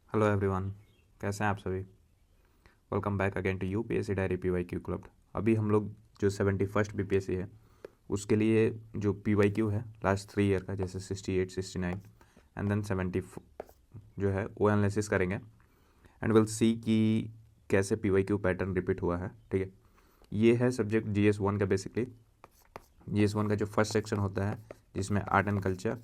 Hello everyone, कैसे हैं आप सभी। Welcome back again to UPSC diary PYQ club. अभी हम लोग जो 71st बीपीएससी है उसके लिए जो पीवाईक्यू है लास्ट 3 ईयर का, जैसे 68, 69 एंड देन 70 जो है वो एनालिसिस करेंगे एंड विल सी कि कैसे पीवाईक्यू पैटर्न रिपीट हुआ है। ठीक है, ये है सब्जेक्ट GS1 का। बेसिकली GS1 का जो फर्स्ट सेक्शन होता है जिसमें art and culture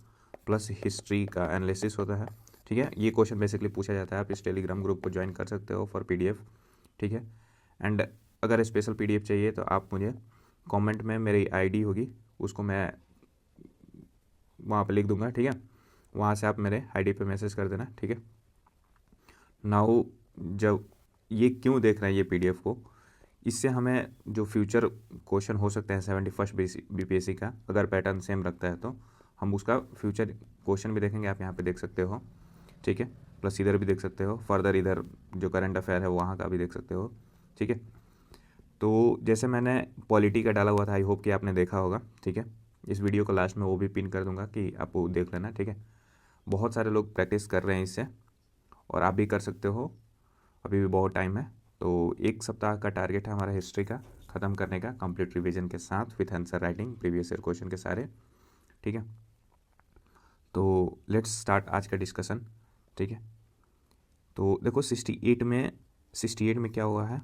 plus history का एनालिसिस होता है। ठीक है, ये क्वेश्चन बेसिकली पूछा जाता है। आप इस टेलीग्राम ग्रुप को ज्वाइन कर सकते हो फॉर PDF। ठीक है, एंड अगर स्पेशल PDF चाहिए तो आप मुझे कमेंट में मेरी ID होगी, उसको मैं वहाँ पे लिख दूंगा। ठीक है, वहाँ से आप मेरे ID पे मैसेज कर देना। ठीक है, नाउ जब ये क्यों देख रहे हैं ये PDF को, इससे हमें जो फ्यूचर क्वेश्चन हो सकते हैं 71st BPSC का, अगर पैटर्न सेम रखता है तो हम उसका फ्यूचर क्वेश्चन भी देखेंगे। आप यहाँ पे देख सकते हो। ठीक है, प्लस इधर भी देख सकते हो, फर्दर इधर जो करंट अफेयर है वहाँ का भी देख सकते हो। ठीक है, तो जैसे मैंने पॉलिटी का डाला हुआ था, आई होप कि आपने देखा होगा। ठीक है, इस वीडियो को लास्ट में वो भी पिन कर दूंगा कि आप वो देख लेना। ठीक है, बहुत सारे लोग प्रैक्टिस कर रहे हैं इससे और आप भी कर सकते हो, अभी भी बहुत टाइम है। तो 1 सप्ताह का टारगेट है हमारा हिस्ट्री का ख़त्म करने का, कंप्लीट रिवीजन के साथ with answer writing previous year question के सारे। ठीक है, तो लेट्स स्टार्ट आज का डिस्कशन। ठीक है, तो देखो 68 में क्या हुआ है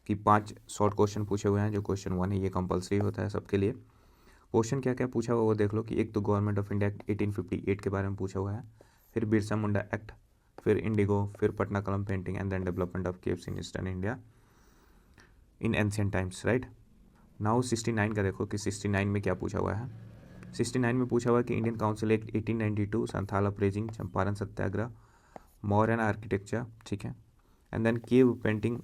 कि 5 शॉर्ट क्वेश्चन पूछे हुए हैं। जो क्वेश्चन 1 है ये कंपलसरी होता है सबके लिए। क्वेश्चन क्या क्या पूछा हुआ वो देख लो कि एक तो गवर्नमेंट ऑफ इंडिया 1858 के बारे में पूछा हुआ है, फिर बिरसा मुंडा एक्ट, फिर इंडिगो, फिर Patna Kalam painting and then development of caves in eastern India in ancient times. Right now 69 का देखो कि 69 में क्या पूछा हुआ है। 69 में पूछा हुआ है कि Indian Council Act 1892, Santhal uprising, Champaran Satyagraha, Mauryan architecture. ठीक है, and then cave painting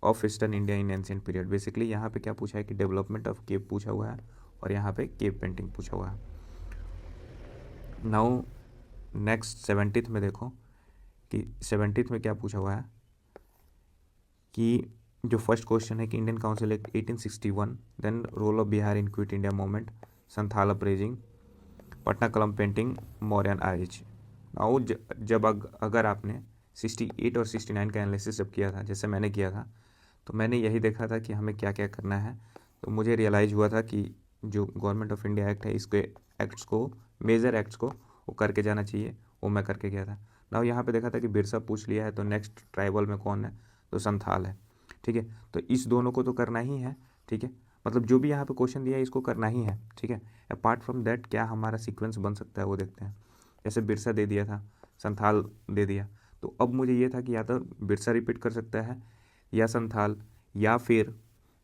of eastern India in ancient period. Basically यहाँ पे क्या पूछा है कि डेवलपमेंट ऑफ केव पूछा हुआ है और यहाँ पे केव पेंटिंग पूछा हुआ है। नाउ नेक्स्ट 70th में देखो कि 70th में क्या पूछा हुआ है कि जो फर्स्ट क्वेश्चन है कि Indian Council Act 1861, then role of Bihar in Quit India Movement, Santhal uprising, Patna Kalam painting, Mauryan arch. Now जब अगर आपने 68 और 69 का एनालिसिस जब किया था, जैसे मैंने किया था, तो मैंने यही देखा था कि हमें क्या क्या करना है। तो मुझे रियलाइज़ हुआ था कि जो गवर्नमेंट ऑफ इंडिया एक्ट है, इसके एक्ट्स को, मेजर एक्ट्स को वो करके जाना चाहिए। वो मैं करके गया था। नाउ यहाँ पे देखा था कि बिरसा पूछ लिया है, तो नेक्स्ट ट्राइबल में कौन है, तो संथाल है। ठीक है, तो इस दोनों को तो करना ही है। ठीक है, मतलब जो भी यहाँ पे क्वेश्चन दिया है इसको करना ही है। ठीक है, अपार्ट फ्रॉम दैट क्या हमारा सीक्वेंस बन सकता है वो देखते हैं। जैसे बिरसा दे दिया था, संथाल दे दिया, तो अब मुझे ये था कि या तो बिरसा रिपीट कर सकता है या संथाल, या फिर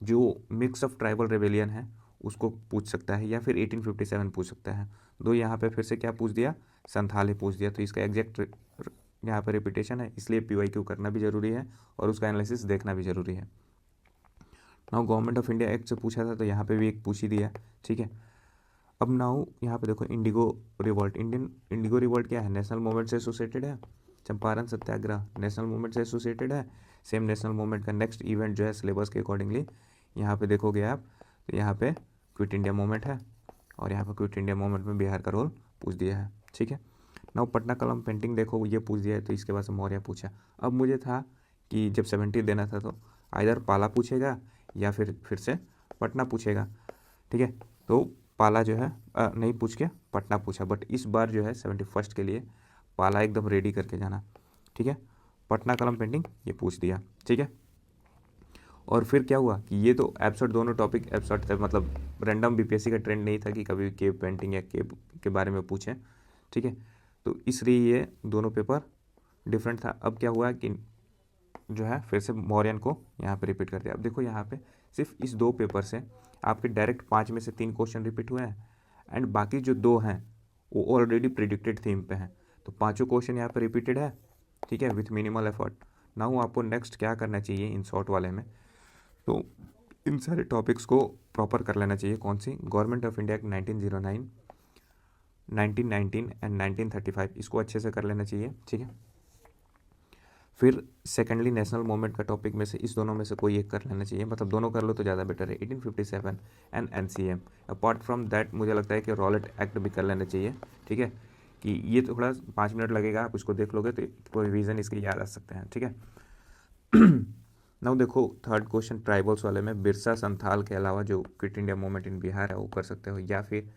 जो मिक्स ऑफ ट्राइबल रेबेलियन है उसको पूछ सकता है, या फिर 1857 पूछ सकता है। दो यहाँ पे फिर से क्या पूछ दिया, संथाल ही पूछ दिया। तो इसका एग्जैक्ट यहाँ पे रिपीटेशन है, इसलिए PYQ करना भी ज़रूरी है और उसका एनालिसिस देखना भी ज़रूरी है। Now government of India act से पूछा था, तो यहाँ पे भी एक पूछ ही दिया। ठीक है, अब नाउ यहाँ पे देखो इंडिगो रिवॉल्ट, इंडिगो रिवॉल्ट क्या है, नेशनल मूवमेंट से एसोसिएटेड है। चंपारण सत्याग्रह नेशनल मूवमेंट से एसोसिएटेड है। सेम नेशनल मूवमेंट का नेक्स्ट इवेंट जो है सिलेबस के अकॉर्डिंगली यहाँ पे देखोगे आप, तो यहाँ पे क्विट इंडिया मूवमेंट है और यहाँ पे क्विट इंडिया मूवमेंट में बिहार का रोल पूछ दिया है। ठीक है, नाउ पटना कलम पेंटिंग देखो ये पूछ दिया है, तो इसके बाद से मौर्य पूछा। अब मुझे था कि जब 70 देना था तो इधर पाला पूछेगा या फिर से पटना पूछेगा। ठीक है, तो पाला जो है नहीं पूछ के पटना पूछा, बट इस बार जो है 71st के लिए पाला एकदम रेडी करके जाना। ठीक है, पटना कलम पेंटिंग ये पूछ दिया। ठीक है, और फिर क्या हुआ कि ये तो एब्सर्ड, दोनों टॉपिक एब्सर्ड थे, मतलब रैंडम BPSC का ट्रेंड नहीं था कि कभी केव पेंटिंग या केव के बारे में पूछें। ठीक है, तो इसलिए ये दोनों पेपर डिफरेंट था। अब क्या हुआ कि जो है फिर से मौर्यन को यहाँ पे रिपीट कर दिया। अब देखो यहाँ पे सिर्फ इस 2 पेपर से आपके डायरेक्ट 5 में से 3 क्वेश्चन रिपीट हुए हैं एंड बाकी जो 2 हैं वो ऑलरेडी प्रिडिक्टेड थीम पे हैं, तो पांचों क्वेश्चन यहाँ पे रिपीटेड है। ठीक है, विथ मिनिमल एफर्ट। नाउ आपको नेक्स्ट क्या करना चाहिए इन शॉर्ट वाले में, तो इन सारे टॉपिक्स को प्रॉपर कर लेना चाहिए। कौन सी, गवर्नमेंट ऑफ इंडिया 1909, 1919 एंड 1935, इसको अच्छे से कर लेना चाहिए। ठीक है, फिर सेकेंडली नेशनल मूवमेंट का टॉपिक में से इस दोनों में से कोई एक कर लेना चाहिए, मतलब दोनों कर लो तो ज़्यादा बेटर है, 1857 and NCM। Apart from that मुझे लगता है कि रॉलेट एक्ट भी कर लेना चाहिए। ठीक है, कि ये थोड़ा 5 मिनट लगेगा, आप इसको देख लोगे तो रिवीजन इसके याद आ सकते हैं, ठीक है। नाउ देखो थर्ड क्वेश्चन ट्राइबल्स वाले में, बिरसा संथाल के अलावा जो quit India movement in Bihar है वो कर सकते हो, या फिर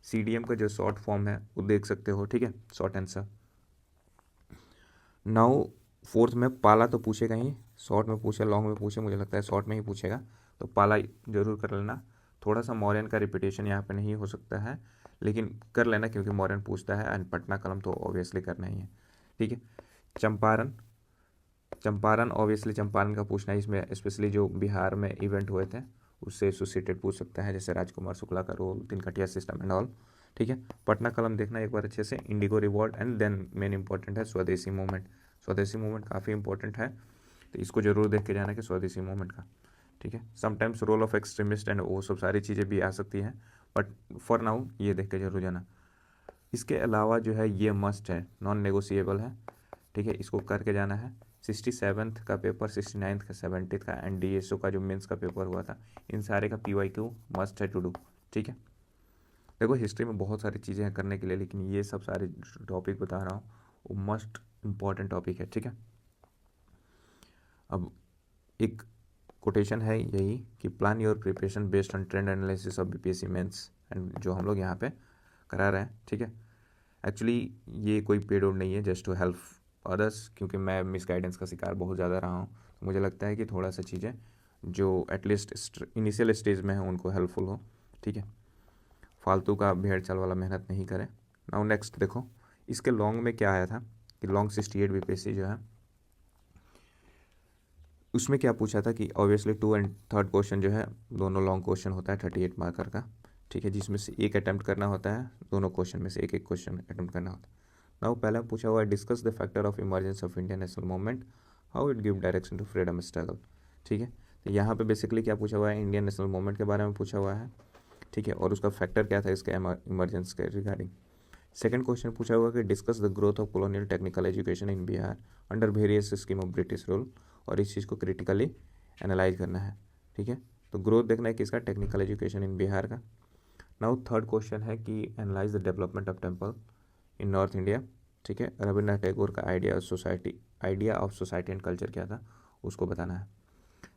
CDM का जो शॉर्ट फॉर्म है वो देख सकते हो, ठीक है, शॉर्ट आंसर। नाउ फोर्थ में पाला तो पूछेगा ही, शॉर्ट में पूछे लॉन्ग में पूछे, मुझे लगता है शॉर्ट में ही पूछेगा, तो पाला जरूर कर लेना। थोड़ा सा मौर्यन का रिपीटेशन यहाँ पे नहीं हो सकता है, लेकिन कर लेना क्योंकि मौर्यन पूछता है, एंड पटना कलम तो ऑब्वियसली करना ही है, ठीक है। चंपारण, चंपारण ऑब्वियसली चंपारण का पूछना है, इसमें स्पेशली जो बिहार में इवेंट हुए थे उससे एसोसिएटेड पूछ सकता है, जैसे राजकुमार शुक्ला का role, Tinkathia system and all, ठीक है। पटना कलम देखना एक बार अच्छे से, indigo reward, and then main important है स्वदेशी मूवमेंट। स्वदेशी मूवमेंट काफ़ी इंपॉर्टेंट है, तो इसको जरूर देख के जाना कि स्वदेशी मूवमेंट का, ठीक है। Sometimes role of extremist and वो सब सारी चीज़ें भी आ सकती हैं, बट फॉर नाउ ये देख के जरूर जाना। इसके अलावा जो है ये मस्ट है, नॉन नेगोशिएबल है, ठीक है, इसको करके जाना है। 67th का पेपर, 69th का, 70th का, एंड DSO का जो मेंस का पेपर हुआ था, इन सारे का PYQ मस्ट है टू डू, ठीक है। देखो हिस्ट्री में बहुत सारी चीज़ें हैं करने के लिए, लेकिन ये सब सारे टॉपिक बता रहा हूँ वो मस्ट इम्पॉर्टेंट टॉपिक है, ठीक है। अब एक कोटेशन है यही कि plan your preparation based on trend analysis of BPSC mains, and जो हम लोग यहाँ पे करा रहे हैं, ठीक है। एक्चुअली ये कोई पेड आउट नहीं है, जस्ट टू हेल्प अदर्स, क्योंकि मैं मिसगाइडेंस का शिकार बहुत ज़्यादा रहा हूँ, तो मुझे लगता है कि थोड़ा सा चीज़ें जो एटलीस्ट इनिशियल स्टेज में है उनको हेल्पफुल हो, ठीक है। फालतू का भेड़ चाल वाला मेहनत नहीं करें। नाउ नेक्स्ट देखो, इसके लॉन्ग में क्या आया था कि लॉन्ग 68 BPSC जो है उसमें क्या पूछा था कि ऑब्वियसली 2 एंड 3rd क्वेश्चन जो है दोनों लॉन्ग क्वेश्चन होता है 38 मार्कर का, ठीक है, जिसमें से एक अटैम्प्ट करना होता है, दोनों क्वेश्चन में से एक एक क्वेश्चन अटैम्प्ट करना होता है। नाउ पहला पूछा हुआ है discuss the factor of emergence of Indian national movement, how it give direction to freedom struggle, ठीक है। तो यहाँ पे बेसिकली क्या पूछा हुआ है, इंडियन नेशनल मूवमेंट के बारे में पूछा हुआ है, ठीक है, और उसका फैक्टर क्या था इसके इमरजेंस के रिगार्डिंग। सेकंड क्वेश्चन पूछा हुआ कि discuss the growth of colonial technical education in Bihar under various scheme of British rule, और इस चीज़ को क्रिटिकली एनालाइज करना है, ठीक है। तो ग्रोथ देखना है किसका, टेक्निकल एजुकेशन इन बिहार का। नाउ थर्ड क्वेश्चन है कि analyse the development of temple in north India, ठीक है। रविन्द्रनाथ टैगोर का idea of society and culture क्या था उसको बताना है।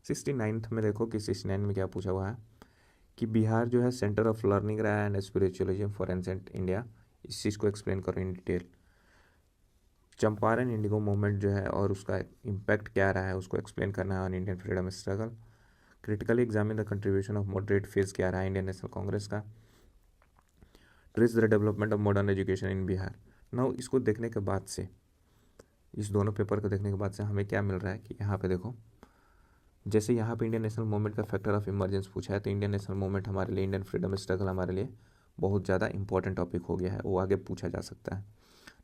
69th में देखो कि 69 में क्या पूछा हुआ है कि बिहार जो है सेंटर ऑफ लर्निंग रहा है and spiritualism for ancient India, इस चीज़ को एक्सप्लेन करो in detail. Champaran Indigo movement जो है और उसका इम्पैक्ट क्या रहा है उसको एक्सप्लेन करना है on Indian freedom struggle. Critically examine the contribution of moderate phase क्या रहा है इंडियन नेशनल कांग्रेस का। Trace the development of modern education in Bihar. Now इसको देखने के बाद से, इस दोनों पेपर को देखने के बाद से हमें क्या मिल रहा है कि यहाँ पे देखो, जैसे यहाँ पे इंडियन नेशनल मूवमेंट का फैक्टर ऑफ इमरजेंस पूछा है, तो इंडियन नेशनल मूवमेंट हमारे लिए, इंडियन फ्रीडम स्ट्रगल हमारे लिए बहुत ज़्यादा इंपॉर्टेंट टॉपिक हो गया है, वो आगे पूछा जा सकता है।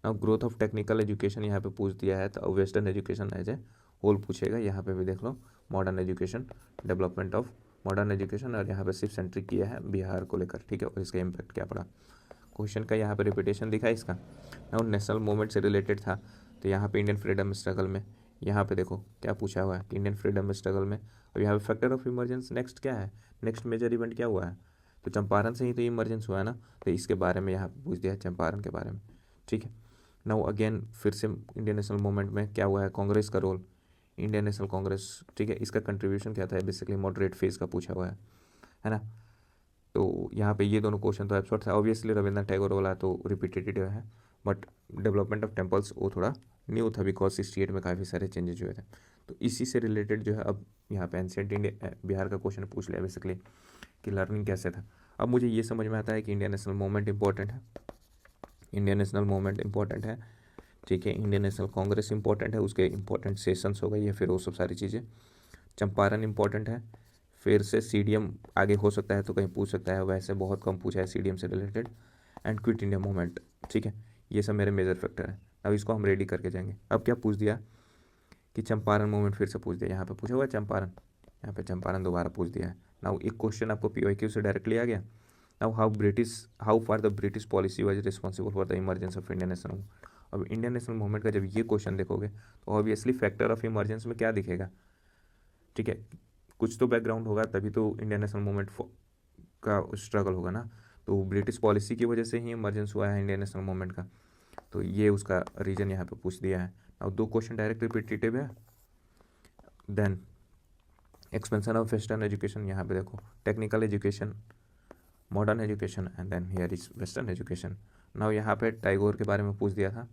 Now growth of technical education यहाँ पे पूछ दिया है, तो western education as a whole पूछेगा, यहाँ पे भी देख लो modern education, development of modern education, और यहाँ पे सिर्फ सेंट्रिक किया है बिहार को लेकर, ठीक है, और इसका इम्पैक्ट क्या पड़ा। क्वेश्चन का यहाँ पे रिपीटेशन दिखा इसका। नाउ नेशनल मूवमेंट से रिलेटेड था, तो यहाँ पे इंडियन फ्रीडम स्ट्रगल में, यहाँ पे देखो क्या पूछा हुआ है कि इंडियन फ्रीडम स्ट्रगल में, और यहाँ पे फैक्टर ऑफ इमरजेंस नेक्स्ट क्या है, नेक्स्ट मेजर इवेंट क्या हुआ है, तो चंपारण से ही तो इमरजेंस हुआ है ना, तो इसके बारे में यहाँ पे पूछ दिया है चंपारण के बारे में, ठीक है। नाउ अगेन फिर से इंडियन नेशनल मूवमेंट में क्या हुआ है, कांग्रेस का रोल, इंडियन नेशनल कांग्रेस, ठीक है, इसका कंट्रीब्यूशन क्या था, बेसिकली मॉडरेट फेज का पूछा हुआ है ना। तो यहाँ पे ये दोनों क्वेश्चन तो एब्सर्ड था, ऑब्वियसली रविन्द्रनाथ टैगोर वाला तो रिपीटेटिव है, बट डेवलपमेंट ऑफ टेम्पल्स वो थोड़ा न्यू था, बिकॉज 68 में काफ़ी सारे चेंजेस हुए थे, तो इसी से रिलेटेड जो है अब यहाँ पे एंशिएंट इंडिया बिहार का क्वेश्चन पूछ लिया बेसिकली कि लर्निंग कैसे था। अब मुझे ये समझ में आता है कि इंडियन नेशनल मूवमेंट इंपॉर्टेंट है, इंडियन नेशनल मूवमेंट इंपॉर्टेंट है, ठीक है, इंडियन नेशनल कांग्रेस इंपॉर्टेंट है, उसके इंपॉर्टेंट सेशंस हो गई है, फिर वो सब सारी चीज़ें, चंपारण इंपॉर्टेंट है, फिर से CDM आगे हो सकता है तो कहीं पूछ सकता है, वैसे बहुत कम पूछा है CDM से related, and quit India movement, ठीक है, ये सब मेरे मेजर फैक्टर है। अब इसको हम रेडी करके जाएंगे। अब क्या पूछ दिया कि चंपारण मूवमेंट फिर से पूछ दिया, यहाँ पे पूछा हुआ है चंपारण, यहाँ पे चंपारण दोबारा पूछ दिया है। नाउ एक क्वेश्चन आपको PYQ से डायरेक्टली आ गया। Now how far the British policy was responsible for the emergence of Indian national movement. अब इंडियन नेशनल मूवमेंट का जब ये क्वेश्चन देखोगे तो ऑब्वियसली फैक्टर ऑफ इमरजेंस में क्या दिखेगा, ठीक है, कुछ तो बैकग्राउंड होगा तभी तो इंडियन नेशनल मूवमेंट का स्ट्रगल होगा ना, तो ब्रिटिश पॉलिसी की वजह से ही इमरजेंस हुआ है इंडियन नेशनल मूवमेंट का। तो ये उसका रीजन यहाँ पे पूछ दिया है। और 2 क्वेश्चन डायरेक्ट रिपीटेटिव है। Then expansion of western education, यहाँ पे देखो technical education, modern education and then here is western education. Now यहाँ पे टैगोर के बारे में पूछ दिया था,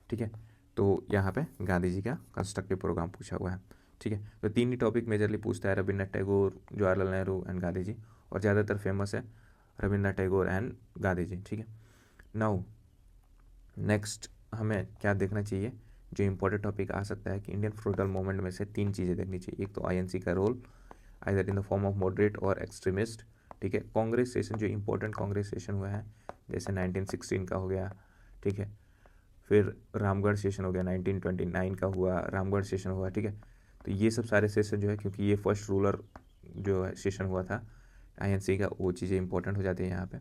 ठीक है। तो यहाँ पे गांधी जी का कंस्ट्रक्टिव प्रोग्राम पूछा हुआ है, ठीक है। तो 3 ही टॉपिक मेजरली पूछता है, रविन्द्रनाथ टैगोर, जवाहरलाल नेहरू एंड गांधी जी, और ज़्यादातर फेमस है रविन्द्रनाथ टैगोर एंड गांधी जी, ठीक है। नाउ नेक्स्ट हमें क्या देखना चाहिए, जो इंपॉर्टेंट टॉपिक आ सकता है कि इंडियन फ्रीडम मूवमेंट में से 3 चीज़ें देखनी चाहिए। एक तो आईएनसी का role either in the form of moderate और एक्सट्रीमिस्ट, ठीक है। कांग्रेस सेशन, जो इंपॉर्टेंट कांग्रेस सेशन हुआ है जैसे 1916 का हो गया, ठीक है। फिर रामगढ़ सेशन हो गया, 1929 का हुआ रामगढ़ सेशन हुआ, ठीक है। तो ये सब सारे सेशन जो है, क्योंकि ये फर्स्ट रूलर जो है सेशन हुआ था आईएनसी का, वो चीज़ें इंपॉर्टेंट हो जाती हैं यहाँ पे।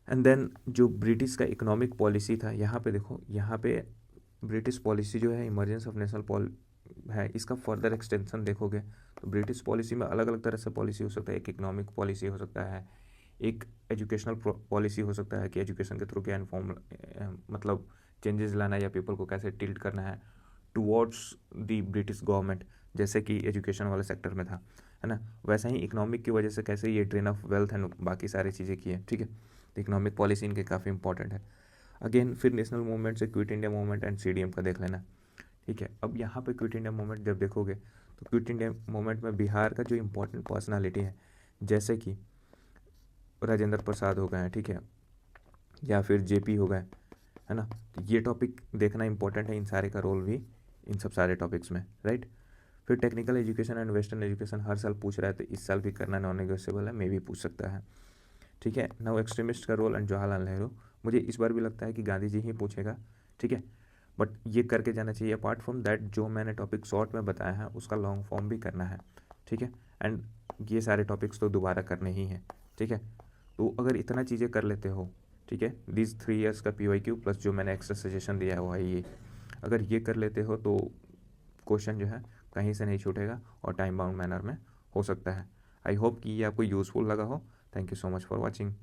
एंड देन जो ब्रिटिश का इकोनॉमिक पॉलिसी था, यहाँ पे देखो, यहाँ पे ब्रिटिश पॉलिसी जो है इमरजेंस ऑफ नेशनल है, इसका फर्दर एक्सटेंशन देखोगे तो ब्रिटिश पॉलिसी में अलग अलग तरह से पॉलिसी हो सकता है। एक इकोनॉमिक पॉलिसी हो सकता है, एक एजुकेशनल पॉलिसी हो सकता है कि एजुकेशन के थ्रू क्या इन्फॉर्म मतलब चेंजेस लाना है या पीपल को कैसे टिल्ट करना है टुवर्ड्स द ब्रिटिश गवर्नमेंट, जैसे कि एजुकेशन वाले सेक्टर में था, है ना। वैसा ही इकोनॉमिक की वजह से कैसे ये ड्रेन ऑफ वेल्थ एंड बाकी सारी चीज़ें की है, ठीक है। तो इकोनॉमिक पॉलिसी इनके काफ़ी इंपॉर्टेंट है। अगेन फिर नेशनल मूवमेंट से quit India movement and CDM का देख लेना, ठीक है। अब यहाँ पे क्विट इंडिया मूवमेंट जब देखोगे तो क्विट इंडिया मूवमेंट में बिहार का जो इम्पोर्टेंट पर्सनालिटी है जैसे कि राजेंद्र प्रसाद हो गए हैं, ठीक है, या फिर जेपी हो गए, है ना। तो ये टॉपिक देखना इंपॉर्टेंट है, इन सारे का रोल भी इन सब सारे टॉपिक्स में, राइट। फिर technical education and western education हर साल पूछ रहा है, तो इस साल भी करना नॉन नेगोशिएबल है, मे भी पूछ सकता है, ठीक है। नाउ एक्सट्रीमिस्ट का रोल एंड जवाहरलाल नेहरू, मुझे इस बार भी लगता है कि गांधी जी ही पूछेगा, ठीक है। बट ये करके जाना चाहिए। अपार्ट फ्रॉम दैट जो मैंने टॉपिक शॉर्ट में बताया है उसका लॉन्ग फॉर्म भी करना है, ठीक है। एंड ये सारे टॉपिक्स तो दोबारा करने ही हैं, ठीक है। तो अगर इतना चीज़ें कर लेते हो, ठीक है, दिस 3 ईयर्स का PYQ प्लस जो मैंने एक्स्ट्रा सजेशन दिया है वो है ये, अगर ये कर लेते हो तो क्वेश्चन जो है कहीं से नहीं छूटेगा और टाइम बाउंड मैनर में हो सकता है। आई होप कि ये आपको यूज़फुल लगा हो। Thank you so much for watching.